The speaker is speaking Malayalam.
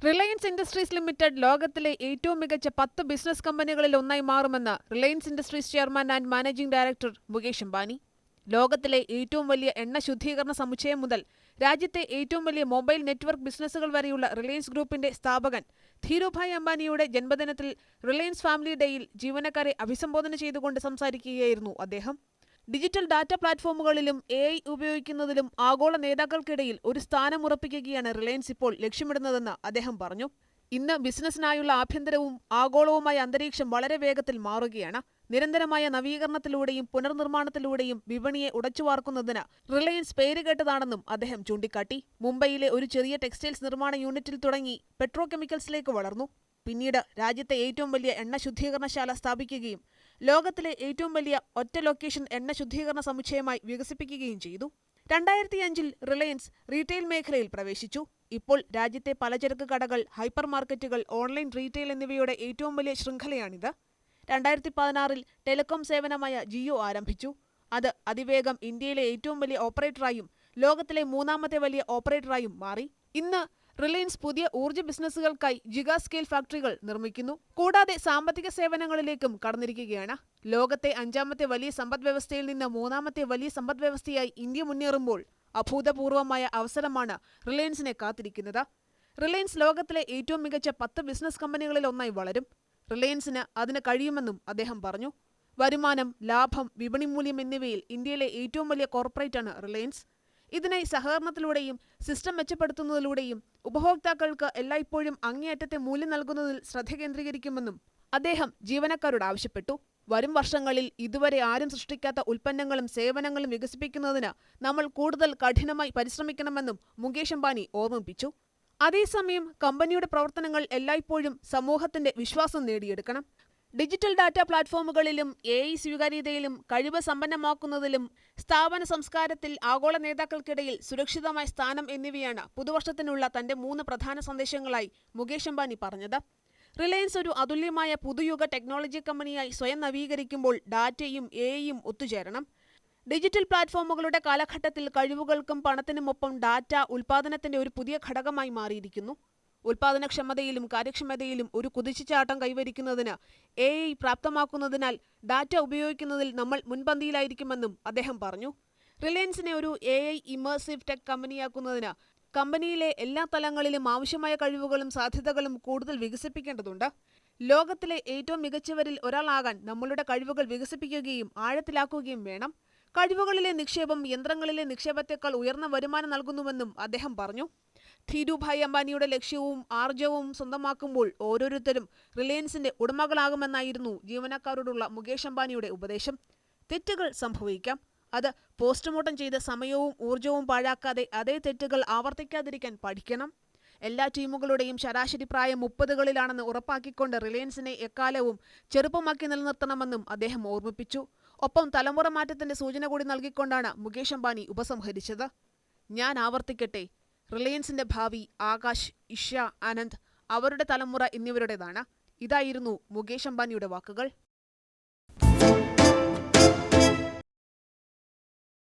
റിലയൻസ് ഇൻഡസ്ട്രീസ് ലിമിറ്റഡ് ലോകത്തിലെ ഏറ്റവും മികച്ച 10 ബിസിനസ് കമ്പനികളിൽ ഒന്നായി മാറുമെന്ന് Reliance industries chairman and managing director Mukesh Ambani. ലോകത്തിലെ ഏറ്റവും വലിയ എണ്ണ ശുദ്ധീകരണ സമുച്ചയം മുതൽ രാജ്യത്തെ ഏറ്റവും വലിയ മൊബൈൽ നെറ്റ്വർക്ക് ബിസിനസ്സുകൾ വരെയുള്ള റിലയൻസ് ഗ്രൂപ്പിന്റെ സ്ഥാപകൻ ധീരുഭായ് അംബാനിയുടെ ജന്മദിനത്തിൽ റിലയൻസ് ഫാമിലി ഡേയിൽ ജീവനക്കാരെ അഭിസംബോധന ചെയ്തുകൊണ്ട് സംസാരിക്കുകയായിരുന്നു അദ്ദേഹം. ഡിജിറ്റൽ ഡാറ്റ പ്ലാറ്റ്ഫോമുകളിലും AI ഉപയോഗിക്കുന്നതിലും ആഗോള നേതാക്കൾക്കിടയിൽ ഒരു സ്ഥാനമുറപ്പിക്കുകയാണ് റിലയൻസ് ഇപ്പോൾ ലക്ഷ്യമിടുന്നതെന്ന് അദ്ദേഹം പറഞ്ഞു. ഇന്ന് ബിസിനസ്സിനായുള്ള ആഭ്യന്തരവും ആഗോളവുമായ അന്തരീക്ഷം വളരെ വേഗത്തിൽ മാറുകയാണ്. നിരന്തരമായ നവീകരണത്തിലൂടെയും പുനർനിർമ്മാണത്തിലൂടെയും വിപണിയെ ഉടച്ചുവാർക്കുന്നതിന് റിലയൻസ് പേരുകേട്ടതാണെന്നും അദ്ദേഹം ചൂണ്ടിക്കാട്ടി. മുംബൈയിലെ ഒരു ചെറിയ ടെക്സ്റ്റൈൽസ് നിർമ്മാണ യൂണിറ്റിൽ തുടങ്ങി പെട്രോ കെമിക്കൽസിലേക്ക് വളർന്നു. പിന്നീട് രാജ്യത്തെ ഏറ്റവും വലിയ എണ്ണ ശുദ്ധീകരണശാല സ്ഥാപിക്കുകയും ലോകത്തിലെ ഏറ്റവും വലിയ ഒറ്റ ലൊക്കേഷൻ എണ്ണ ശുദ്ധീകരണ സമുച്ചയമായി വികസിപ്പിക്കുകയും ചെയ്തു. 2005-ൽ റിലയൻസ് റീറ്റെയിൽ മേഖലയിൽ പ്രവേശിച്ചു. ഇപ്പോൾ രാജ്യത്തെ പലചരക്ക് കടകൾ, ഹൈപ്പർ മാർക്കറ്റുകൾ, ഓൺലൈൻ റീറ്റെയിൽ എന്നിവയുടെ ഏറ്റവും വലിയ ശൃംഖലയാണിത്. 2016-ൽ ടെലികോം സേവനമായ ജിയോ ആരംഭിച്ചു. അത് അതിവേഗം ഇന്ത്യയിലെ ഏറ്റവും വലിയ ഓപ്പറേറ്ററായും ലോകത്തിലെ മൂന്നാമത്തെ വലിയ ഓപ്പറേറ്ററായും മാറി. ഇന്ന് റിലയൻസ് പുതിയ ഊർജ്ജ ബിസിനസ്സുകൾക്കായി ജിഗാ സ്കെയിൽ ഫാക്ടറികൾ നിർമ്മിക്കുന്നു. കൂടാതെ സാമ്പത്തിക സേവനങ്ങളിലേക്കും കടന്നിരിക്കുകയാണ്. ലോകത്തെ 5ാമത്തെ വലിയ സമ്പദ്വ്യവസ്ഥയിൽ നിന്ന് 3ാമത്തെ വലിയ സമ്പദ്വ്യവസ്ഥയായി ഇന്ത്യ മുന്നേറുമ്പോൾ അഭൂതപൂർവമായ അവസരമാണ് റിലയൻസിനെ കാത്തിരിക്കുന്നത്. റിലയൻസ് ലോകത്തിലെ ഏറ്റവും മികച്ച 10 ബിസിനസ് കമ്പനികളിൽ ഒന്നായി വളരും. റിലയൻസിന് അതിന് കഴിയുമെന്നും അദ്ദേഹം പറഞ്ഞു. വരുമാനം, ലാഭം, വിപണി മൂല്യം എന്നിവയിൽ ഇന്ത്യയിലെ ഏറ്റവും വലിയ കോർപ്പറേറ്റാണ് റിലയൻസ്. ഇതിനായി സഹകരണത്തിലൂടെയും സിസ്റ്റം മെച്ചപ്പെടുത്തുന്നതിലൂടെയും ഉപഭോക്താക്കൾക്ക് എല്ലായ്പ്പോഴും അങ്ങേയറ്റത്തെ മൂല്യം നൽകുന്നതിൽ ശ്രദ്ധ കേന്ദ്രീകരിക്കുമെന്നും അദ്ദേഹം ജീവനക്കാരോട് ആവശ്യപ്പെട്ടു. വരും വർഷങ്ങളിൽ ഇതുവരെ ആരും സൃഷ്ടിക്കാത്ത ഉൽപ്പന്നങ്ങളും സേവനങ്ങളും വികസിപ്പിക്കുന്നതിന് നമ്മൾ കൂടുതൽ കഠിനമായി പരിശ്രമിക്കണമെന്നും മുകേഷ് അംബാനി ഓർമ്മിപ്പിച്ചു. അതേസമയം കമ്പനിയുടെ പ്രവർത്തനങ്ങൾ എല്ലായ്പ്പോഴും സമൂഹത്തിന്റെ വിശ്വാസം നേടിയെടുക്കണം. ഡിജിറ്റൽ ഡാറ്റ പ്ലാറ്റ്ഫോമുകളിലും AI സ്വീകാര്യതയിലും കഴിവ് സമ്പന്നമാക്കുന്നതിലും സ്ഥാപന സംസ്കാരത്തിൽ ആഗോള നേതാക്കൾക്കിടയിൽ സുരക്ഷിതമായ സ്ഥാനം എന്നിവയാണ് പുതുവർഷത്തിനുള്ള തന്റെ 3 പ്രധാന സന്ദേശങ്ങളായി മുകേഷ് അംബാനി പറഞ്ഞത്. റിലയൻസ് ഒരു അതുല്യമായ പുതുയുഗ ടെക്നോളജി കമ്പനിയായി സ്വയം നവീകരിക്കുമ്പോൾ ഡാറ്റയും AIയും ഒത്തുചേരണം. ഡിജിറ്റൽ പ്ലാറ്റ്ഫോമുകളുടെ കാലഘട്ടത്തിൽ കഴിവുകൾക്കും പണത്തിനുമൊപ്പം ഡാറ്റ ഉൽപ്പാദനത്തിന്റെ ഒരു പുതിയ ഘടകമായി മാറിയിരിക്കുന്നു. ഉൽപ്പാദനക്ഷമതയിലും കാര്യക്ഷമതയിലും ഒരു കുതിച്ചുചാട്ടം കൈവരിക്കുന്നതിന് AI പ്രാപ്തമാക്കുന്നതിനാൽ ഡാറ്റ ഉപയോഗിക്കുന്നതിൽ നമ്മൾ മുൻപന്തിയിലായിരിക്കുമെന്നും അദ്ദേഹം പറഞ്ഞു. റിലയൻസിനെ ഒരു AI ഇമേഴ്സീവ് ടെക് കമ്പനിയാക്കുന്നതിന് കമ്പനിയിലെ എല്ലാ തലങ്ങളിലും ആവശ്യമായ കഴിവുകളും സാധ്യതകളും കൂടുതൽ വികസിപ്പിക്കേണ്ടതുണ്ട്. ലോകത്തിലെ ഏറ്റവും മികച്ചവരിൽ ഒരാളാകാൻ നമ്മളുടെ കഴിവുകൾ വികസിപ്പിക്കുകയും ആഴത്തിലാക്കുകയും വേണം. കഴിവുകളിലെ നിക്ഷേപം യന്ത്രങ്ങളിലെ നിക്ഷേപത്തെക്കാൾ ഉയർന്ന വരുമാനം നൽകുന്നുവെന്നും അദ്ദേഹം പറഞ്ഞു. ധീരുഭായ് അംബാനിയുടെ ലക്ഷ്യവും ആർജവവും സ്വന്തമാക്കുമ്പോൾ ഓരോരുത്തരും റിലയൻസിന്റെ ഉടമകളാകുമെന്നായിരുന്നു ജീവനക്കാരോടുള്ള മുകേഷ് അംബാനിയുടെ ഉപദേശം. തെറ്റുകൾ സംഭവിക്കാം. അത് പോസ്റ്റ്മോർട്ടം ചെയ്ത് സമയവും ഊർജവും പാഴാക്കാതെ അതേ തെറ്റുകൾ ആവർത്തിക്കാതിരിക്കാൻ പഠിക്കണം. എല്ലാ ടീമുകളുടെയും ശരാശരി പ്രായം 30കളിലാണെന്ന് ഉറപ്പാക്കിക്കൊണ്ട് റിലയൻസിനെ എക്കാലവും ചെറുപ്പമാക്കി നിലനിർത്തണമെന്നും അദ്ദേഹം ഓർമ്മിപ്പിച്ചു. ഒപ്പം തലമുറ മാറ്റത്തിന്റെ സൂചന കൂടി നൽകിക്കൊണ്ടാണ് മുകേഷ് അംബാനി ഉപസംഹരിച്ചത്. ഞാൻ ആവർത്തിക്കട്ടെ, റിലയൻസിന്റെ ഭാവി ആകാശ്, ഇഷ, ആനന്ദ്, അവരുടെ തലമുറ എന്നിവരുടേതാണ്. ഇതായിരുന്നു മുകേഷ് അംബാനിയുടെ വാക്കുകൾ.